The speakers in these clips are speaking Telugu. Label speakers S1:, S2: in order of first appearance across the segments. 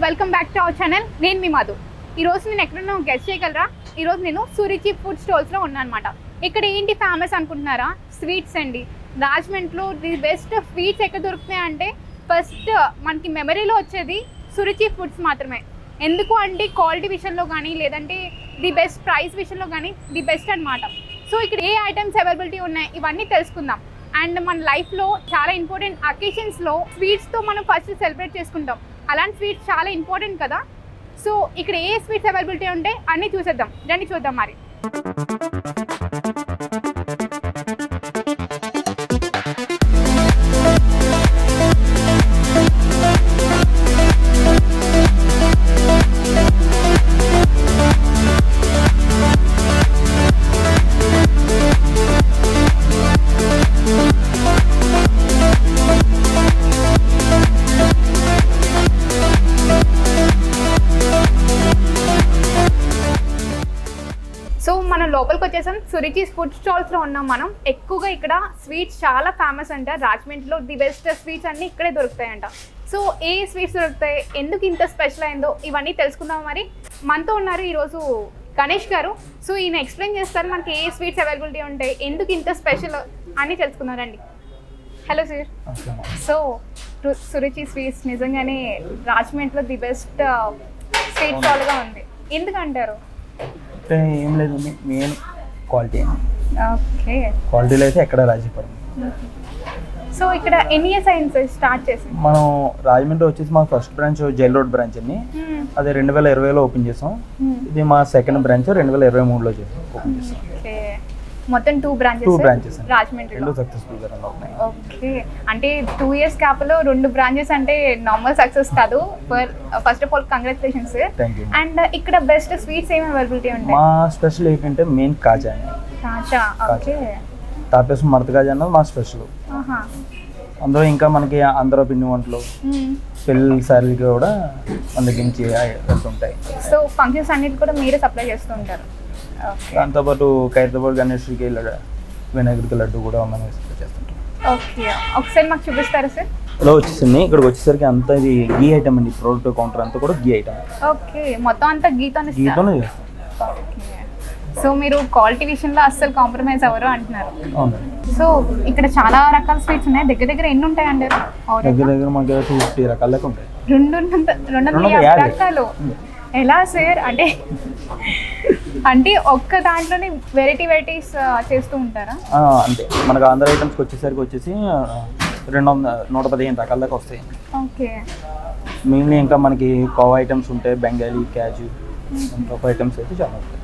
S1: Welcome back to our channel. నేను మీ మధు. ఈరోజు నేను ఎక్కడున్నా గెస్ట్ చేయగలరా? ఈరోజు నేను సురుచి ఫుడ్ స్టాల్స్లో ఉన్నాను అనమాట. ఇక్కడ ఏంటి ఫేమస్ అనుకుంటున్నారా? స్వీట్స్ అండి. రాజమండ్రిలో ది బెస్ట్ స్వీట్స్ ఎక్కడ దొరుకుతాయి అంటే ఫస్ట్ మనకి మెమరీలో వచ్చేది సురుచి ఫుడ్స్ మాత్రమే. ఎందుకు అంటే క్వాలిటీ విషయంలో కానీ లేదంటే ది బెస్ట్ ప్రైస్ విషయంలో కానీ ది బెస్ట్ అనమాట. సో ఇక్కడ ఏ ఐటమ్స్ అవైలబిలిటీ ఉన్నాయి ఇవన్నీ తెలుసుకుందాం. అండ్ మన లైఫ్లో చాలా ఇంపార్టెంట్ అకేషన్స్లో స్వీట్స్తో మనం ఫస్ట్ సెలబ్రేట్ చేసుకుంటాం. అలాంటి స్వీట్స్ చాలా ఇంపార్టెంట్ కదా. సో ఇక్కడ ఏ స్వీట్స్ అవైలబిలిటీ ఉంటే అన్నీ చూసేద్దాం. రండి చూద్దాం మరి. సో మనం లోపలికి వచ్చేసాం. సురుచి ఫుడ్ స్టాల్స్లో ఉన్నాం మనం. ఎక్కువగా ఇక్కడ స్వీట్స్ చాలా ఫేమస్ అంట. రాజమండ్రిలో ది బెస్ట్ స్వీట్స్ అన్నీ ఇక్కడే దొరుకుతాయంట. సో ఏ స్వీట్స్ దొరుకుతాయి, ఎందుకు ఇంత స్పెషల్ అయిందో ఇవన్నీ తెలుసుకుందాం మరి. మనతో ఉన్నారు ఈరోజు గణేష్ గారు. సో ఈయన ఎక్స్ప్లెయిన్ చేస్తారు మనకి ఏ స్వీట్స్ అవైలబిలిటీ ఉంటాయి, ఎందుకు ఇంత స్పెషల్ అని తెలుసుకుందారండి. Hello sir. So Suruchi sweets నిజంగానే రాజమండ్రిలో ది బెస్ట్ స్వీట్ స్టాల్గా ఉంది. ఎందుకంటారు?
S2: అంటే ఏం లేదు, మెయిన్ క్వాలిటీ.
S1: ఓకే,
S2: క్వాలిటీలో అయితే ఎక్కడ రాజీపడం.
S1: సో ఇక్కడ ఎన్ని ఇయర్స్ అయింది స్టార్ట్ చేసి? మనం
S2: రాజమండ్రి వచ్చేసి మా first branch jail road branch అండి. అది 2020లో ఓపెన్ చేసాం. ఇది మా సెకండ్ బ్రాంచ్ 2023లో ఓపెన్ చేసాం.
S1: మొత్తం 2 బ్రాంచెస్ రాజమండ్రి.
S2: 2 సక్సెస్ఫుల్ గా రన్ అవుతున్నాయి.
S1: ఓకే, అంటే 2 ఇయర్స్ గ్యాప్ లో 2 బ్రాంచెస్ అంటే నార్మల్ సక్సెస్ కాదు. First of all congratulations. And ఇక్కడ బెస్ట్ స్వీట్స్ ఏమి అవైలబిలిటీ ఉంటాయి?
S2: మా స్పెషల్ ఏంటంటే మెయిన్ కాజా అండి.
S1: కాజా, ఓకే.
S2: తాపేసం మడత కాజా అన్నది మా స్పెషల్. అందులో ఇంకా మనకి ఆంధ్ర పిండి వంటలు, పెళ్ళి సారీలు కూడా మన దగ్గర నుంచి వెళ్తుంటాయి.
S1: సో ఫంక్షన్స్ అన్నిటి కూడా మీరే సప్లై చేస్తూ ఉంటారు?
S2: దాంతోపాటు ఖైరతాబాద్ గణేష్కి వినాయకుడికి లడ్డు కూడా మనం చేస్తుంటాం.
S1: ఓకే, ఒకసారి మాకు చూపిస్తారా సార్?
S2: ఇలా వచ్చేసింది. ఇక్కడికి వచ్చేసరికి అంతా ఇది గీ ఐటమ్ అండి. ప్రోడక్ట్ కౌంటర్ అంతా కూడా గీ ఐటమ్.
S1: ఓకే, మొత్తం అంతా గీతోనే
S2: చేస్తాం.
S1: సో మీరు క్వాలిటీ విషయంలో అస్సలు కాంప్రమైజ్ అవ్వరు అంటున్నారు.
S2: అవును.
S1: సో ఇక్కడ చాలా రకాల స్వీట్స్ ఉన్నాయి. దగ్గర దగ్గర ఎన్ని ఉంటాయి అండి?
S2: దగ్గర దగ్గర మాకు 250 రకాల దాకా ఉంటాయి.
S1: 250 రకాలు ఎలా సార్? అంటే ఒక్క దాంట్లోనే వెరైటీస్ చేస్తూ ఉంటారా?
S2: అంతే. మనకు ఆంధ్ర ఐటమ్స్కి వచ్చేసి 115 రకాల దాకా వస్తాయి.
S1: ఓకే.
S2: మెయిన్లీ ఇంకా మనకి కోవా ఐటమ్స్ ఉంటాయి, బెంగాలీ, క్యాజు ఐటమ్స్ అయితే చాలా ఉంటాయి.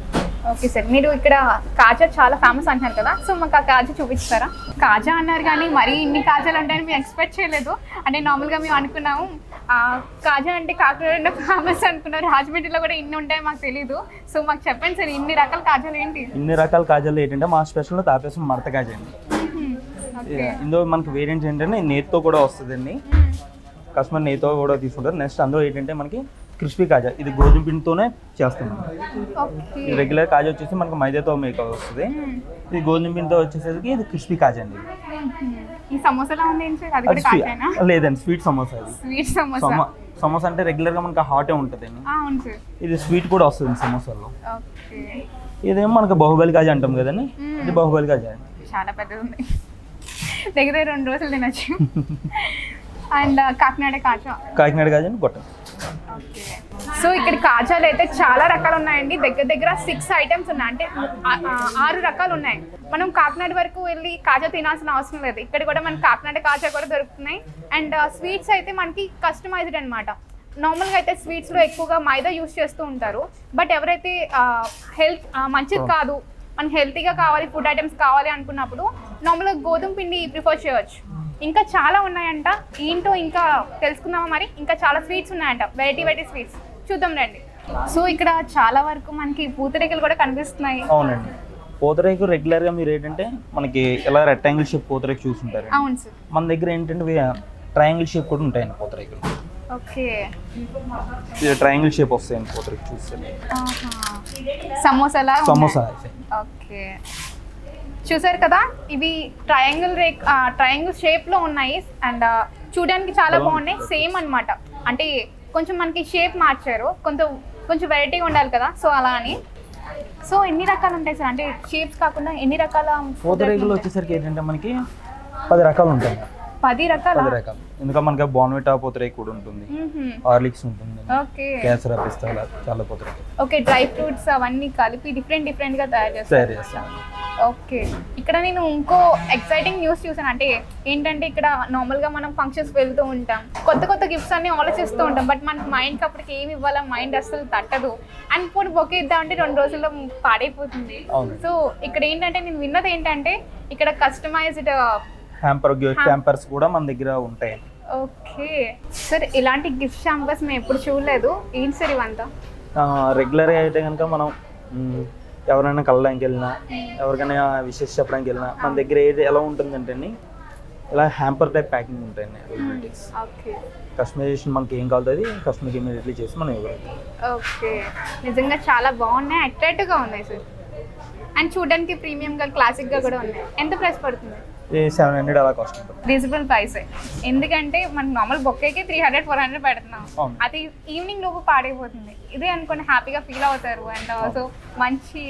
S1: ఓకే సార్, మీరు ఇక్కడ కాజా చాలా ఫేమస్ అంటున్నారు కదా. సో మాకు ఆ కాజా చూపిస్తారా? కాజా అన్నారు కానీ మరీ ఇన్ని కాజాలు ఉంటాయని మేము ఎక్స్పెక్ట్ చేయలేదు. అంటే నార్మల్గా మేము అనుకున్నాము కాజా అంటే కాకినాడ ఫేమస్ అనుకున్నారు. రాజమండ్రిలో కూడా ఇన్ని ఉంటాయి మాకు తెలీదు. సో మాకు చెప్పండి సార్, ఇన్ని రకాల కాజాలు ఏంటి?
S2: ఇన్ని రకాల కాజాలు ఏంటంటే మా స్పెషల్ తాపేసం మడత కాజా అండి. ఇందులో మనకి వేరియంట్స్ ఏంటంటే నేతితో కూడా వస్తుందండి. కస్టమర్ నేతితో కూడా తీసుకుంటారు. నెక్స్ట్ అందులో ఏంటంటే మనకి క్రిస్పీ కాజా, ఇది గోధుమ పిండితోనే చేస్తాం. ఇది రెగ్యులర్ కాజా వచ్చేసి మనకు మైదాతో మేక్ వస్తుంది. ఇది గోధుమ పిండితో వచ్చేసరికి ఇది క్రిస్పీ కాజా అండి. లేదండి, స్వీట్ సమోసా. సమోసా అంటే రెగ్యులర్ గా మనకి హాటే ఉంటుంది అండి. ఇది స్వీట్ కూడా వస్తుంది సమోసాలో. ఇదేమో మనకు బాహుబలి కాజా అంటాం కదండి. ఇది బాహుబలి కాజా అండి.
S1: చాలా పెద్దది ఉంది, దగ్గర 2 రోజులు తినచ్చు. అండ్ కాకినాడ కాజా
S2: అని గొట్టం.
S1: సో ఇక్కడ కాజాలు అయితే చాలా రకాలు ఉన్నాయండి. దగ్గర దగ్గర 6 ఐటమ్స్ ఉన్నాయి. అంటే 6 రకాలు ఉన్నాయి. మనం కాకినాడ వరకు వెళ్ళి కాజా తినాల్సిన అవసరం లేదు. ఇక్కడ కూడా మనకి కాకినాడ కాజా కూడా దొరుకుతున్నాయి. అండ్ స్వీట్స్ అయితే మనకి కస్టమైజ్డ్ అనమాట. నార్మల్గా అయితే స్వీట్స్లో ఎక్కువగా మైదా యూస్ చేస్తూ ఉంటారు. బట్ ఎవరైతే హెల్త్ మంచిది కాదు, మనకి హెల్తీగా కావాలి, ఫుడ్ ఐటమ్స్ కావాలి అనుకున్నప్పుడు నార్మల్గా గోధుమ పిండి ప్రిఫర్ చేయవచ్చు. ఇంకా చాలా ఉన్నాయంట. ఏంటో ఇంకా తెలుసుకుందామా మరి. ఇంకా చాలా స్వీట్స్ ఉన్నాయంట, వెరైటీ స్వీట్స్ చూద్దాం రండి. సో ఇక్కడ చాలా వరకు మనకి పూతరేకులు కూడా కనిపిస్తున్నాయి.
S2: అవునండి, పూతరేకు రెగ్యులర్ గా మీరు ఏంటంటే మనకి ఇలా రెక్టాంగిల్ షేప్ పూతరేకు చూసుంటారు.
S1: అవును సార్.
S2: మన దగ్గర ఏంటంటే ట్రయాంగిల్ షేప్ కూడా ఉంటాయండి పూతరేకులు.
S1: ఓకే,
S2: ఇది ట్రయాంగిల్ షేప్ వస్తాయండి పూతరేకు చూస్తే.
S1: సమోసా. ఓకే, చూసారు కదా, ఇవి ట్రయాంగిల్ షేప్ లో ఉన్నాయి. అండ్ చూడడానికి చాలా బాగున్నాయి. సేమ్ అన్నమాట. అంటే కొంచెం మనకి షేప్ మార్చారు, కొంచెం వెరైటీగా ఉండాలి కదా, సో అలా అని. సో ఎన్ని రకాలు ఉంటాయి సార్, అంటే షేప్స్ కాకుండా ఎన్ని రకాల?
S2: పూతరేకులు వచ్చేసరికి ఏంటంటే మనకి 10 రకాలు ఉంటాయి.
S1: 10 రకాలు.
S2: ఎందుకంటే మనకి బోర్న్విటా పూతరేకు కూడా ఉంటుంది, హార్లిక్స్ ఉంటుంది, కేసర పిస్తా, చాలా పూతరేకు.
S1: ఓకే, డ్రై ఫ్రూట్స్ అవన్నీ కలిపి డిఫరెంట్ గా తయారు చేస్తాం. ఓకే, ఇక్కడ నేను ఇంకో ఎక్సైటింగ్ న్యూస్ చూసాను. అంటే ఏంటంటే ఇక్కడ నార్మల్గా మనం ఫంక్షన్స్ వెళ్తూ ఉంటాం, కొత్త గిఫ్ట్స్ అన్ని ఆలోచిస్తూ ఉంటాం, బట్ మనకి మైండ్కి అప్పటికి ఏమి ఇవ్వాలా మైండ్ అస్సలు తట్టదు. అండ్ ఇప్పుడు బొకే ఇద్దామంటే 2 రోజుల్లో పాడైపోతుంది. సో ఇక్కడ ఏంటంటే నేను విన్నది ఏంటంటే ఇక్కడ కస్టమైజ్డ్
S2: హ్యాంపర్స్ కూడా మన దగ్గర ఉంటాయి.
S1: ఓకే సార్, ఇలాంటి గిఫ్ట్ హ్యాంపర్స్ మేము ఎప్పుడు చూడలేదు. ఏంటి సార్ ఇవంతా?
S2: రెగ్యులర్గా అయితే కనుక మనం ఎవరైనా కలడానికి వెళ్ళినా, ఎవరికైనా విషెస్ చెప్పడానికి వెళ్ళినా మన దగ్గర ఏది ఎలా ఉంటుందంటే ఇలా హ్యాంపర్ టైప్ ప్యాకింగ్ ఉంటాయండి. కస్టమైజేషన్ మనకి ఏం కావాలి కస్టమర్కి ఇమీడియట్లీ చేసి మనం ఇవ్వగలుగుతాం.
S1: ఓకే, నిజంగా చాలా బాగున్నాయి, అట్రాక్టివ్గా ఉన్నాయి సార్. అండ్ చూడడానికి ప్రీమియంగా క్లాసిక్గా కూడా ఉన్నాయి. ఎంత ప్రైస్ పడుతుంది?
S2: 700 అలా కాస్ట్ ఉంటుంది.
S1: రీజనబుల్ ప్రైస్, ఎందుకంటే మనకి నార్మల్ బొక్కేకి 300-400 పెడుతున్నాం, అది ఈవినింగ్ లోపు పాడైపోతుంది. ఇదే అనుకోండి హ్యాపీగా ఫీల్ అవుతారు. అండ్ ఆల్సో మంచి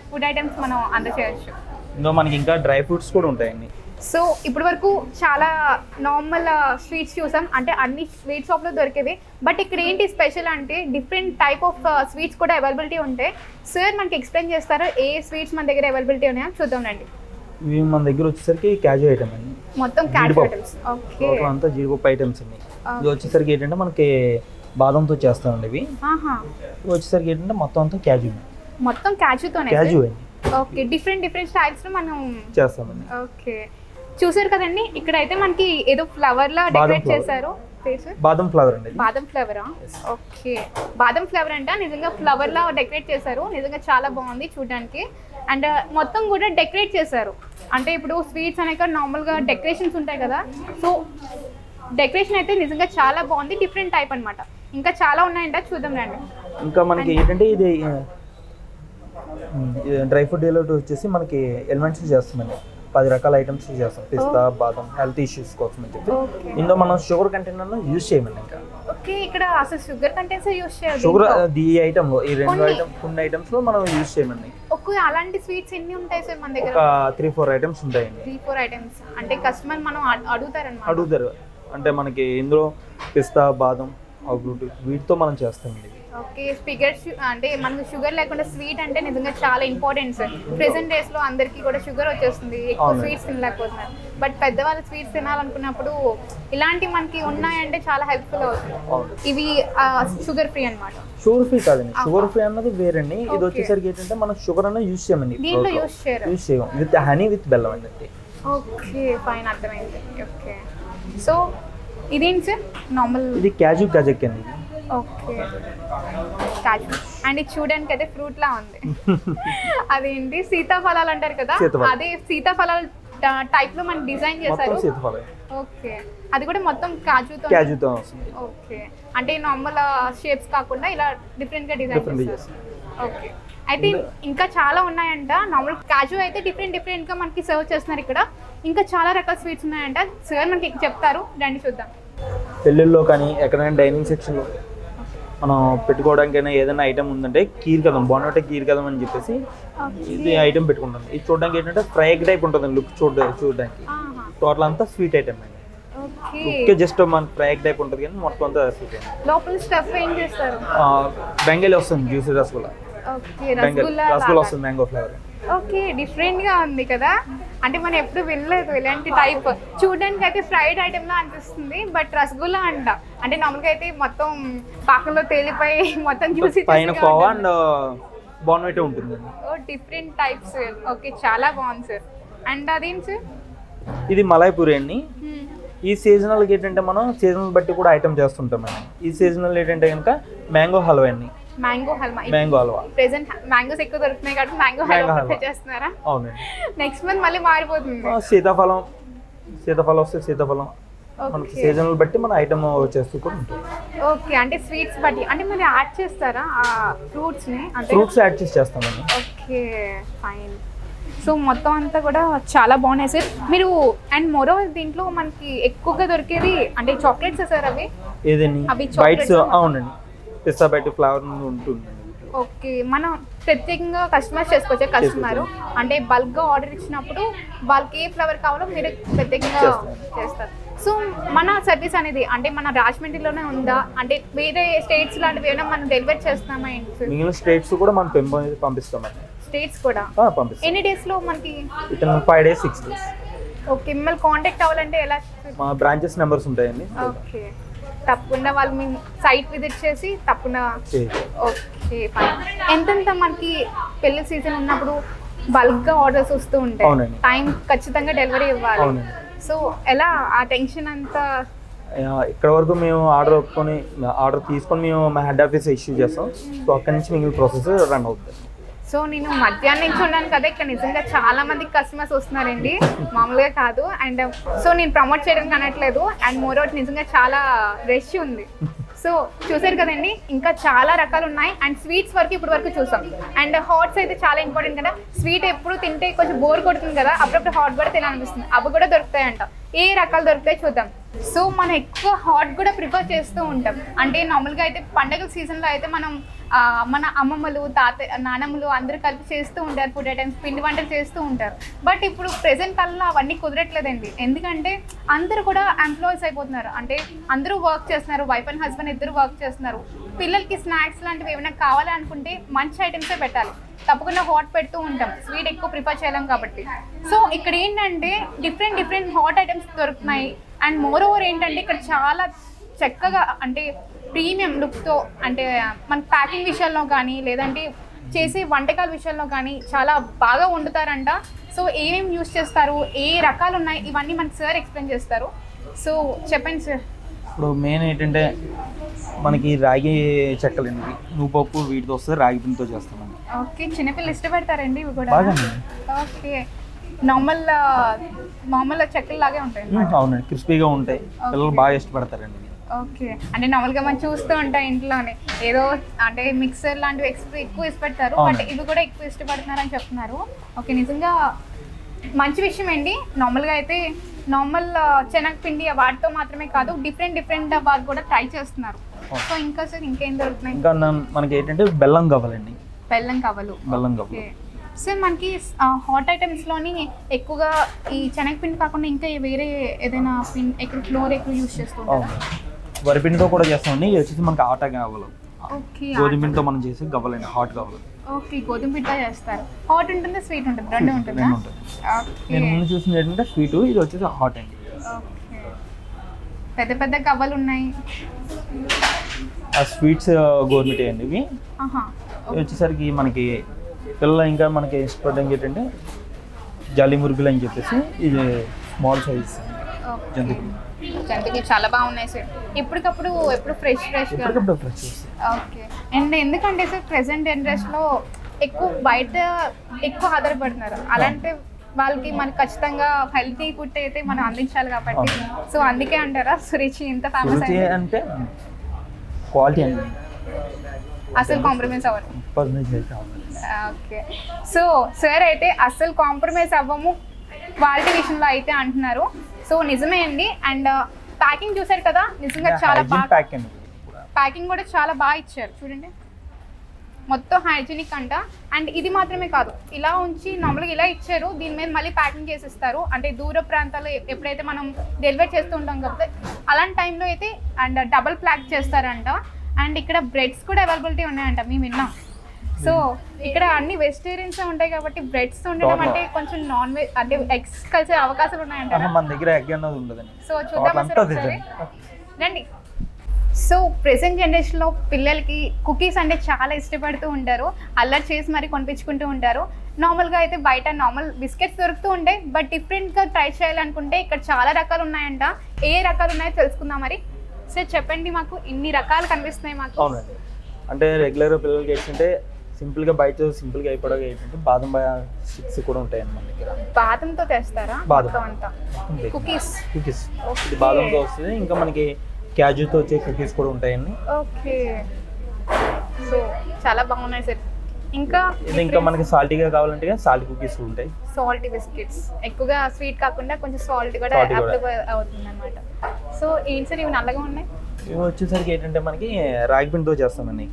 S1: ఫుడ్ ఐటమ్స్ మనం అందచేయచ్చు.
S2: ఇందులో మనకి ఇంకా డ్రై ఫ్రూట్స్ కూడా ఉంటాయండి.
S1: సో ఇప్పటి వరకు చాలా నార్మల్ స్వీట్స్ చూసాం, అంటే అన్ని స్వీట్ షాప్లో దొరికేవి. బట్ ఇక్కడ ఏంటి స్పెషల్ అంటే డిఫరెంట్ టైప్ ఆఫ్ స్వీట్స్ కూడా అవైలబిలిటీ ఉంటాయి. సార్ మనకి ఎక్స్ప్లెయిన్ చేస్తారు ఏ స్వీట్స్ మన దగ్గర అవైలబిలిటీ ఉన్నాయో చూద్దాం రండి.
S2: ఇవి మన దగ్గర వచ్చేసరికి క్యాజు ఐటమ్ అండి,
S1: మొత్తం క్యాజు ఐటమ్స్. ఓకే,
S2: అంతా జీడిపప్పు ఐటమ్స్ అండి. ఇది వచ్చేసరికి ఏంటంటే మనకి బాదంతో చేస్తామండి. ఇవి వచ్చేసరికి ఏంటంటే మొత్తం అంతా క్యాజు,
S1: మొత్తం క్యాజుతోనే.
S2: క్యాజు అండి.
S1: ఓకే, డిఫరెంట్ స్టైల్స్ లో మనం
S2: చేస్తామండి.
S1: ఓకే, చూసారు కదండి, ఇక్కడ అయితే మనకి ఏదో ఫ్లవర్ లా డెకరేట్ చేశారు.
S2: బాదం ఫ్లవర్ అండి.
S1: బాదం ఫ్లవరా? ఓకే, బాదం ఫ్లవర్ అంట. నిజంగా ఫ్లవర్ లా డెకరేట్ చేశారు, నిజంగా చాలా బాగుంది చూడడానికి. అండ్ మొత్తం కూడా డెకరేట్ చేశారు. అంటే ఇప్పుడు స్వీట్స్ అనేక నార్మల్గా డెకరేషన్స్ ఉంటాయి కదా, సో డెకరేషన్ అయితే నిజంగా చాలా బాగుంది, డిఫరెంట్ టైప్ అనమాట. ఇంకా చాలా ఉన్నాయంట, చూద్దాం రండి.
S2: ఇంకా మనకి ఏంటంటే ఇది డ్రై ఫ్రూట్ డెలివరీ వచ్చేసి మనకి ఎలిమెంట్స్ చేస్తామండి. 10 రకాల ఐటమ్స్ చేస్తాం, పిస్తా, బాదం, హెల్త్ ఇష్యూస్ కోసం అని చెప్పి. ఇందులో మనం షుగర్ కంటెంట్ యూజ్ చేయమండి. ఇంకా
S1: ఓకే, ఇక్కడ అసలు షుగర్ కంటెంట్స్ యూజ్ చేయాలి.
S2: షుగర్ ఈ ఐటమ్ లో, ఈ 2 కొన్ని ఐటమ్స్ లో మనం యూజ్ చేయమండి.
S1: ఓకే, అలాంటి స్వీట్స్ ఎన్ని ఉంటాయి సార్ మన దగ్గర?
S2: ఒక 3-4 ఐటమ్స్ ఉంటాయండి.
S1: 3-4 ఐటమ్స్ అంటే కస్టమర్ మనం
S2: అడుగుతారు. అంటే మనకి ఇందులో పిస్తా, బాదం, ఫ్రూట్ వీటితో మనం చేస్తామండి.
S1: ఓకే, అంటే మనకు షుగర్ లేకుండా స్వీట్ అంటే నిజంగా చాలా ఇంపార్టెంట్ సార్. ప్రెసెంట్ డేస్ లో అందరికీ కూడా షుగర్ వచ్చేస్తుంది, ఎక్కువ స్వీట్స్ తినలేకపోతున్నారు. బట్ పెద్దవాళ్ళు స్వీట్స్ తినాలనుకున్నప్పుడు ఇలాంటి మనకి ఉన్నాయంటే చాలా హెల్ప్ఫుల్ అవుతుంది. ఇవి షుగర్ ఫ్రీ అన్నమాట.
S2: షుగర్ ఫ్రీ కాదండి, షుగర్ ఫ్రీ అన్నది వేరండి. ఇది వచ్చేసరికి ఏంటంటే మనం షుగర్ అనేది యూజ్ చేయమండి.
S1: దీంట్లో యూజ్
S2: చేయం, విత్ హనీ విత్ బెల్లం అండి.
S1: ఓకే, ఫైన్, అర్థమైంది. ఓకే, సో ఇదేంటి సార్? నార్మల్
S2: ఇది క్యాజు కజక్ అండి.
S1: Okay, kaju. అండ్ ఇది చూడడానికి అయితే ఫ్రూట్ లా ఉంది. అదేంటి సీతాఫలాలు అంటారు కదా, అదే సీతాఫలాలు టైప్ లో మనం డిజైన్ చేశారు. ఓకే, అది కూడా మొత్తం కాజుతో. ఓకే, అంటే నార్మల్ షేప్స్ కాకుండా ఇలా డిఫరెంట్ గా డిజైన్ చేశారు. ఓకే, అయితే ఇంకా చాలా ఉన్నాయంట. నార్మల్ కాజు అయితే డిఫరెంట్ గా మనకి సర్వ్ చేస్తున్నారు. ఇక్కడ ఇంకా చాలా రకాల స్వీట్స్ ఉన్నాయంట. సార్ మనకి చెప్తారు, రండి చూద్దాం.
S2: పెళ్ళిళ్ళలో కానీ ఎక్కడైనా డైనింగ్ సెక్షన్లో మనం పెట్టుకోవడానికైనా ఏదైనా ఐటమ్ ఉందంటే కీర్ కదం, బోర్న్విటా కీర్ కదం అని చెప్పేసి ఇది ఐటమ్ పెట్టుకుంటాం. ఇది చూడడానికి ఏంటంటే ఫ్రై టైప్ ఉంటుంది లుక్, చూడడానికి టోటల్ అంతా స్వీట్ ఐటమ్ అండి. లుక్ జస్ట్ మన ఫ్రై టైప్ ఉంటుంది కానీ మొత్తం అంతా స్వీట్ ఐటమ్.
S1: లోపల స్టఫ్ ఏం చేస్తారు?
S2: బెంగాలీ వస్తుంది, జ్యూసీ రసగుల్లా. రసగుల్లా వస్తుంది, మ్యాంగో ఫ్లేవర్.
S1: ఓకే, డిఫరెంట్ గా ఉంది కదా, అంటే మనం ఎప్పుడు వినలేదు ఇలాంటి టైప్. చూడడానికి అయితే ఫ్రైడ్ ఐటమ్ లా అనిపిస్తుంది, బట్ రసగుల్లా అంట. అంటే నార్మల్గా అయితే మొత్తం పాకంలో తేలిపోయి మొత్తం జ్యూసీ
S2: పైన కోవా అండ్ బోర్న్విటా ఉంటుంది.
S1: ఓ, డిఫరెంట్ టైప్స్. ఓకే, చాలా బాగుంది సార్. అండ్ అదేంటి సార్?
S2: ఇది మలాయ్పూరి అండి. ఈ సీజనల్కి ఏంటంటే మనం సీజనల్ బట్టి కూడా ఐటమ్ చేస్తుంటాం అండి. ఈ సీజనల్ ఏంటంటే కనుక మ్యాంగో హల్వా అండి.
S1: మ్యాంగో హల్వా ప్రెసెంట్ మ్యాంగోస్ ఎక్కువ దొరుకుతున్నాయి కాబట్టి మ్యాంగో హల్వా చేస్తున్నారా?
S2: అవునండి.
S1: నెక్స్ట్ మంత్ మళ్ళీ మారిపోతుంది.
S2: సీతాఫలం వస్తే సీతాఫలం మనకి సీజనల్ బట్టి మన ఐటమ్ చేస్తూ కూడా ఉంటుంది.
S1: ఓకే, అంటే స్వీట్స్ బట్టి అంటే మరి యాడ్ చేస్తారా ఆ ఫ్రూట్స్ ని? అంటే
S2: ఫ్రూట్స్ యాడ్ చేస్తామండి.
S1: Okay, fine. సో మొత్తం అంతా కూడా చాలా బాగున్నాయి సార్. మీరు అండ్ మోరో దీంట్లో మనకి ఎక్కువగా దొరికేది అంటే చాక్లెట్స్ సార్ అవి
S2: ఏదండి
S1: అవి
S2: బైట్స్ అవునండి పిస్తా బైట్ ఫ్లేవర్ ఉంటుంది.
S1: ఓకే, మనం ప్రత్యేకంగా కస్టమైజ్ చేసుకోవచ్చు. కస్టమర్ అంటే బల్క్గా ఆర్డర్ ఇచ్చినప్పుడు వాళ్ళకి ఏ ఫ్లేవర్ కావాలో మీరు ప్రత్యేకంగా చేస్తారు. సో మన సర్వీస్ అనేది అంటే మన రాజమండ్రిలోనే ఉందా, అంటే వేరే స్టేట్స్ లాంటివి ఏమైనా మనం డెలివరీ చేస్తున్నామా ఏంటి సార్?
S2: మిగిలిన స్టేట్స్ కూడా మనం పంపిస్తామండి.
S1: స్టేట్స్ కూడా
S2: పంపిస్తాం.
S1: ఎన్ని డేస్లో మనకి?
S2: 5 days 6 days.
S1: ఓకే, మిమ్మల్ని కాంటాక్ట్ అవ్వాలంటే ఎలా?
S2: మా బ్రాంచెస్ నెంబర్స్ ఉంటాయండి.
S1: ఓకే, తప్పకుండా వాళ్ళు మీ సైట్ విజిట్ చేసి తప్పకుండా. Okay fine. ఎంతెంత మనకి పెళ్లి సీజన్ ఉన్నప్పుడు బల్క్గా ఆర్డర్స్ వస్తూ ఉంటాయి, టైం ఖచ్చితంగా డెలివరీ ఇవ్వాలి. సో ఎలా ఆ టెన్షన్ అంతా?
S2: ఇక్కడ వరకు మేము ఆర్డర్ తీసుకొని మేము మా హెడ్ ఆఫీస్ ఇష్యూ చేస్తాం. సో అక్కడి నుంచి మిగిలిన ప్రాసెస్ రన్ అవుతుంది.
S1: సో నేను మధ్యాహ్నం నుంచి ఉన్నాను కదా, ఇక్కడ నిజంగా చాలా మంది కస్టమర్స్ వస్తున్నారండి, మామూలుగా కాదు. అండ్ సో నేను ప్రమోట్ చేయడానికి అనట్లేదు. అండ్ మోర్ అవుట్ నిజంగా చాలా రష్ ఉంది. సో చూసారు కదండి, ఇంకా చాలా రకాలు ఉన్నాయి. అండ్ స్వీట్స్ వరకు ఇప్పటి వరకు చూసాం. అండ్ హాట్స్ అయితే చాలా ఇంపార్టెంట్ కదా, స్వీట్ ఎప్పుడు తింటే కొంచెం బోర్ కొడుతుంది కదా, అప్పుడప్పుడు హాట్ కూడా తినాలనిపిస్తుంది. అవి కూడా దొరుకుతాయంట. ఏ రకాలు దొరుకుతాయి చూద్దాం. సో మనం ఎక్కువ హాట్ కూడా ప్రిఫర్ చేస్తూ ఉంటాం. అంటే నార్మల్గా అయితే పండగల సీజన్లో అయితే మనం మన అమ్మమ్మలు నానమ్మలు అందరూ కలిపి చేస్తూ ఉంటారు, ఫుడ్ ఐటమ్స్ పిండి వంటలు చేస్తూ ఉంటారు. బట్ ఇప్పుడు ప్రెసెంట్ కాలంలో అవన్నీ కుదరట్లేదండి. ఎందుకంటే అందరూ కూడా ఎంప్లాయీస్ అయిపోతున్నారు. అంటే అందరూ వర్క్ చేస్తున్నారు, వైఫ్ అండ్ హస్బెండ్ ఇద్దరు వర్క్ చేస్తున్నారు. పిల్లలకి స్నాక్స్ లాంటివి ఏమైనా కావాలి అనుకుంటే మంచి ఐటమ్సే పెట్టాలి. తప్పకుండా హాట్ పెడుతూ ఉంటాం, స్వీట్ ఎక్కువ ప్రిఫర్ చేయలేం కాబట్టి. సో ఇక్కడ ఏంటంటే డిఫరెంట్ హాట్ ఐటమ్స్ దొరుకుతున్నాయి. అండ్ మోర్ ఓవర్ ఏంటంటే ఇక్కడ చాలా చక్కగా అంటే ప్రీమియం లుక్తో, అంటే మన ప్యాకింగ్ విషయంలో కానీ లేదంటే చేసే వంటకాల విషయంలో కానీ చాలా బాగా వండుతారంట. సో ఏమేమి యూస్ చేస్తారు, ఏ రకాలు ఉన్నాయి, ఇవన్నీ మనకి సార్ ఎక్స్ప్లెయిన్ చేస్తారు. సో చెప్పండి సార్.
S2: ఇప్పుడు మెయిన్ ఏంటంటే మనకి రాగి చెక్కలండి, నువ్వుపప్పు వీటితో వస్తే రాగి పిండితో చేస్తామండి.
S1: ఓకే, చిన్నపిల్లలు ఇష్టపడతారండి ఇవి కూడా? ఓకే, నార్మల్ చెక్కలు లాగే ఉంటాయి.
S2: అవునండి, క్రిస్పీగా ఉంటాయి, పిల్లలు బాగా ఇష్టపడతారండి.
S1: ఓకే, అంటే నార్మల్గా మనం చూస్తూ ఉంటాం ఇంట్లోనే ఏదో అంటే మిక్సర్ లాంటివి ఎక్కువ ఇష్టపడతారు, బట్ ఇవి కూడా ఎక్కువ ఇష్టపడుతున్నారు అని చెప్తున్నారు. ఓకే, నిజంగా మంచి విషయం అండి. నార్మల్గా అయితే నార్మల్ శనగపిండి వాటితో మాత్రమే కాదు, డిఫరెంట్ వాటి కూడా ట్రై చేస్తున్నారు. సో ఇంకా సార్ ఇంకేం దొరుకుతున్నాయి?
S2: ఇంకా మనకి ఏంటంటే బెల్లం కావాలండి.
S1: బెల్లం కావాలి. సార్ మనకి హాట్ ఐటమ్స్లోని ఎక్కువగా ఈ శనగపిండి కాకుండా ఇంకా వేరే ఏదైనా పిండి ఎక్కువ ఫ్లోర్ ఎక్కువ యూజ్ చేస్తుంటారు?
S2: వరిపిండితో కూడా చేస్తామండి. ఇది వచ్చేసి మనకి ఆటా కావాలి.
S1: ఓకే,
S2: గోధుమ పిండితో మనం చేసి గవ్వలండి, హాట్ కావాలి.
S1: ఓకే, గోధుమ పిండితో చేస్తారు. హాట్ ఉంటుంది, స్వీట్ ఉంటుంది, రెండు ఉంటుంది.
S2: నేను ముందు చూసింది ఏంటంటే స్వీట్, ఇది వచ్చేసి హాట్ అండి.
S1: ఓకే, పెద్ద గవ్వలు ఉన్నాయి.
S2: ఆ స్వీట్స్ గోధుమటే అండి ఇవి. ఇవి వచ్చేసరికి మనకి పిల్లలు ఇంకా మనకి ఇష్టపడడం ఏంటంటే జాలి మురుగులు అని చెప్పేసి ఇది స్మాల్ సైజ్
S1: జంతికలు చాలా బాగున్నాయి సార్. ఎప్పుడు ఫ్రెష్. ఓకే, అండ్ ఎందుకంటే సార్ ప్రెసెంట్ జనరేషన్లో బయట ఎక్కువ ఆధారపడుతున్నారు. అలాంటి వాళ్ళకి మనకి ఖచ్చితంగా హెల్తీ ఫుడ్ అయితే మనం అందించాలి కాబట్టి. సో అందుకే అంటారా సురుచి ఇంత ఫేమస్
S2: అంటే క్వాలిటీ అండి,
S1: అసలు కాంప్రమైజ్ అవ్వరు. ఓకే, సో సార్ అయితే అస్సలు కాంప్రమైజ్ అవ్వము క్వాలిటీ విషయంలో అయితే అంటున్నారు. సో నిజమే అండి. అండ్ ప్యాకింగ్ చూసారు కదా, నిజంగా చాలా బాగా ప్యాకింగ్ కూడా చాలా బాగా ఇచ్చారు. చూడండి, మొత్తం హైజీనిక్ అంట. అండ్ ఇది మాత్రమే కాదు, ఇలా ఉంచి నార్మల్గా ఇలా ఇచ్చారు, దీని మీద మళ్ళీ ప్యాకింగ్ చేసిస్తారు. అంటే దూర ప్రాంతాల్లో ఎప్పుడైతే మనం డెలివరీ చేస్తూ ఉంటాం కాబట్టి అలాంటి టైంలో అయితే అండ్ డబల్ ప్యాక్ చేస్తారంట. అండ్ ఇక్కడ బ్రెడ్స్ కూడా అవైలబిలిటీ ఉన్నాయంట, మేము విన్నాం. సో ఇక్కడ అన్ని వెజిటేరియన్స్ ఉంటాయి కాబట్టి బ్రెడ్స్ ఉండడం అంటే కొంచెం నాన్ వెజ్ అంటే ఎగ్స్ కలిసే అవకాశాలు ఉన్నాయంట.
S2: మన దగ్గర ఎగ్ అన్నది ఉండదండి.
S1: సో చూద్దాం రండి. సో ప్రెసెంట్ జనరేషన్లో పిల్లలకి కుకీస్ అంటే చాలా ఇష్టపడుతూ ఉంటారు, అల్లరి చేసి మరి కొనిపించుకుంటూ ఉంటారు. నార్మల్గా అయితే బయట నార్మల్ బిస్కెట్స్ దొరుకుతూ ఉంటాయి, బట్ డిఫరెంట్గా ట్రై చేయాలనుకుంటే ఇక్కడ చాలా రకాలు ఉన్నాయంట. ఏ రకాలు ఉన్నాయో తెలుసుకుందాం మరి. సార్ చెప్పండి, మాకు ఇన్ని రకాలు కనిపిస్తున్నాయి మాకు.
S2: అవునండి, అంటే రెగ్యులర్ పిల్లలకి ఏంటంటే సింపుల్గా బయట సింపుల్గా అయిపోవడం ఏంటంటే బాదం స్టిక్స్ కూడా ఉంటాయండి మన దగ్గర.
S1: బాదంతో తెస్తారా?
S2: బాదం
S1: అంతా కుకీస్
S2: ఇది బాదంతో వస్తుంది. ఇంకా మనకి క్యాజుతో వచ్చే కుకీస్ కూడా ఉంటాయండి.
S1: ఓకే, సో చాలా బాగున్నాయి సార్. ఇంకా
S2: ఇంకా మనకి సాల్టీగా కావాలంటే సాల్ట్ కుకీస్ ఉంటాయి.
S1: సాల్ట్ బిస్కెట్స్ ఎక్కువగా స్వీట్ కాకుండా కొంచెం సాల్ట్ కూడా అప్లై అవుతుంది అనమాట. సో ఏంటి సార్ ఇవి నల్లగా ఉన్నాయి?
S2: ఇవి వచ్చేసరికి ఏంటంటే మనకి రాగి పిండితో చేస్తామండి.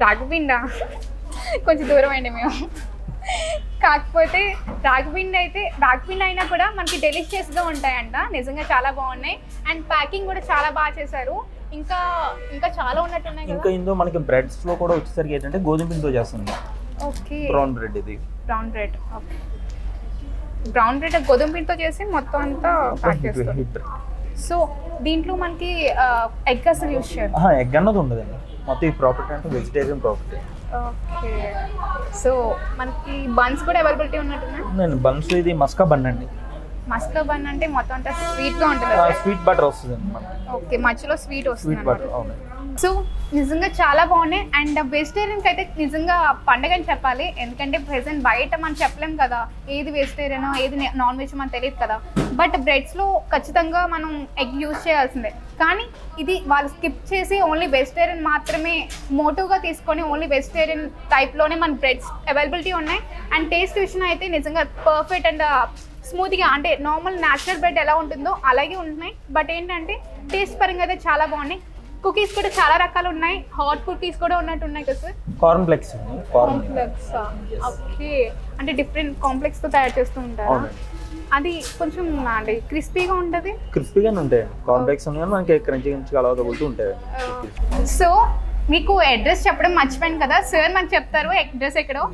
S1: రాగి పిండా? కొంచెం దూరం అండి మేము. కాకపోతే రాగి పిండి అయినా కూడా మనకి డెలిషియస్గా ఉంటాయంట. నిజంగా చాలా బాగున్నాయి. అండ్ ప్యాకింగ్ కూడా చాలా బాగా చేశారు. ఇంకా ఇంకా చాలా ఉన్నట్టున్నాయి.
S2: ఇంకా ఇందులో మనకి బ్రెడ్స్ లో కూడా వచ్చేసరికి ఏంటంటే గోధుమ పిండితో చేస్తుంది.
S1: Okay,
S2: brown bread. ఇది brown bread.
S1: Okay, brown bread గోధుమ పిండితో చేసి మొత్తం అంతా ప్యాక్ చేస్తారు. సో దీంట్లో మనకి ఎగ్ అసలు యూజ్ చేయాలి?
S2: ఎగ్ అన్నది ఉండదండి. మొత్తం ఈ ప్రాపర్టీ అంటే వెజిటేరియన్ ప్రాపర్టీ.
S1: ఓకే, సో మనకి బన్స్ కూడా అవైలబిలిటీ ఉన్నట్టున్నాయి.
S2: బన్స్ ఇది మస్కా బన్ అండి.
S1: మస్కా బన్ అంటే మొత్తం అంతా స్వీట్ గా ఉంటుంది.
S2: స్వీట్ బటర్ వస్తుందండి మనకి.
S1: ఓకే, మధ్యలో స్వీట్ వస్తుంది.
S2: Sweet butter. అవును.
S1: సో నిజంగా చాలా బాగున్నాయి. అండ్ వెజిటేరియన్కి అయితే నిజంగా పండగ అని చెప్పాలి. ఎందుకంటే ప్రెసెంట్ బయట మనం చెప్పలేం కదా ఏది వెజిటేరియనో ఏది నాన్ వెజ్ మనకు తెలియదు కదా. బట్ బ్రెడ్స్లో ఖచ్చితంగా మనం ఎగ్ యూజ్ చేయాల్సిందే. కానీ ఇది వాళ్ళు స్కిప్ చేసి ఓన్లీ వెజిటేరియన్ మాత్రమే మోటివ్గా తీసుకొని ఓన్లీ వెజిటేరియన్ టైప్లోనే మన బ్రెడ్స్ అవైలబిలిటీ ఉన్నాయి. అండ్ టేస్ట్ విషయం అయితే నిజంగా పర్ఫెక్ట్ అండ్ స్మూత్గా, అంటే నార్మల్ న్యాచురల్ బ్రెడ్ ఎలా ఉంటుందో అలాగే ఉంటున్నాయి. బట్ ఏంటంటే టేస్ట్ పరంగా అయితే చాలా బాగున్నాయి. కుకీస్ కూడా చాలా రకాలు ఉన్నాయి. హాట్ కుకీస్ కూడా ఉన్నట్టు ఉన్నాయి కదా sir?
S2: Corn flakes.
S1: Complex. Okay, అంటే డిఫరెంట్ కాంప్లెక్స్ తో తయారు చేస్తూ ఉంటారు. అది కొంచెం అంటే క్రిస్పీగా ఉంటుంది.
S2: క్రిస్పీగానే ఉంటాయి. కార్న్ ఫ్లెక్స్ ఉన్నాయి, మనకి క్రంచీ క్రంచీ అలా తగులుతూ ఉంటాయి.
S1: సో మీకు అడ్రస్ చెప్పడం మర్చిపోయాను కదా సార్, మనకు చెప్తారు అడ్రస్ ఎక్కడో?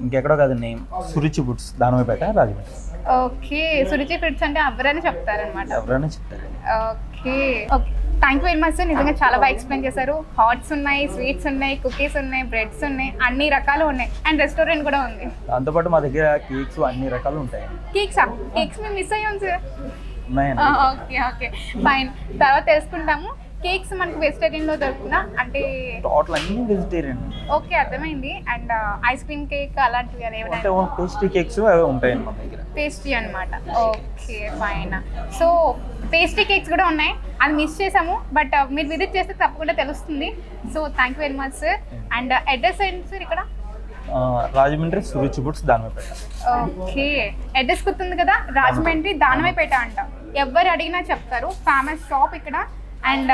S2: ఇంకెక్కడో కదండి, Suruchi foods, Danamapeta, Rajahmundry.
S1: Okay, Suruchi foods అంటే ఎవరైనా చెప్తారనమాట?
S2: ఎవరైనా చెప్తారు.
S1: Okay okay, thank you very much sir. నిజంగా చాలా బాగా ఎక్స్ప్లెయిన్ చేశారు. హాట్స్ ఉన్నాయి, స్వీట్స్ ఉన్నాయి, కుకీస్ ఉన్నాయి, బ్రెడ్స్ ఉన్నాయి, అన్ని రకాలు ఉన్నాయి. అండ్ రెస్టారెంట్ కూడా ఉంది.
S2: దాంతోపాటు మా దగ్గర కేక్స్ అన్ని రకాలు ఉంటాయి.
S1: కేక్సా? కేక్స్ మేము మిస్ అయ్యాం సార్.
S2: ఉన్నాయండి.
S1: ఓకే ఓకే, ఫైన్, తర్వాత తెలుసుకుంటాము. కేక్స్ మనకి వెజిటేరియన్ లో దొరుకుతుందా? అంటే
S2: టోటల్ అన్ని వెజిటేరియన్.
S1: ఓకే, అర్థమైంది. అండ్ ఐస్ క్రీమ్ కేక్ అలాంటివి ఏమైనా?
S2: పేస్ట్రీ కేక్స్ అవి ఉంటాయి మన దగ్గర.
S1: పేస్ట్రీ అనమాట. Okay fine. So pastry cakes కూడా ఉన్నాయి. అది మిస్ చేసాము, బట్ మీరు విజిట్ చేస్తే తప్పకుండా తెలుస్తుంది. So thank you very much sir. And address ఏంటి సార్ ఇక్కడ?
S2: Rajahmundry Suruchi foods, Danamapeta.
S1: Okay, address గుర్తుంది కదా, రాజమండ్రి దానమపేట అంట. ఎవరు అడిగినా చెప్తారు. ఫేమస్ షాప్ ఇక్కడ. అండ్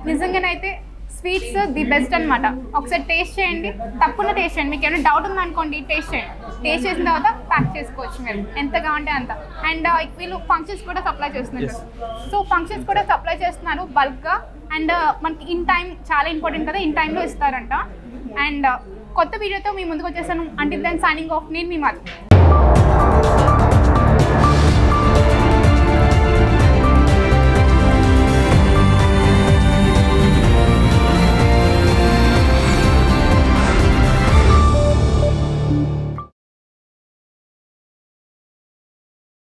S1: నిజంగానైతే స్వీట్స్ ది బెస్ట్ అనమాట. ఒకసారి టేస్ట్ చేయండి, తప్పకుండా టేస్ట్ చేయండి. మీకు ఏమైనా డౌట్ ఉందనుకోండి, టేస్ట్ చేయండి. టేస్ట్ చేసిన తర్వాత ప్యాక్ చేసుకోవచ్చు మీరు ఎంత కావాలంటే అంత. అండ్ వీళ్ళు ఫంక్షన్స్ కూడా సప్లై చేస్తున్నారు. సో ఫంక్షన్స్ కూడా సప్లై చేస్తున్నారు బల్క్గా. అండ్ మనకి ఇన్ టైం చాలా ఇంపార్టెంట్ కదా, ఇన్ టైంలో ఇస్తారంట. అండ్ కొత్త వీడియోతో మీ ముందుకు వచ్చేసాను. అంటిల్ దెన్ సైనింగ్ ఆఫ్, నేను మీ మాత్రం.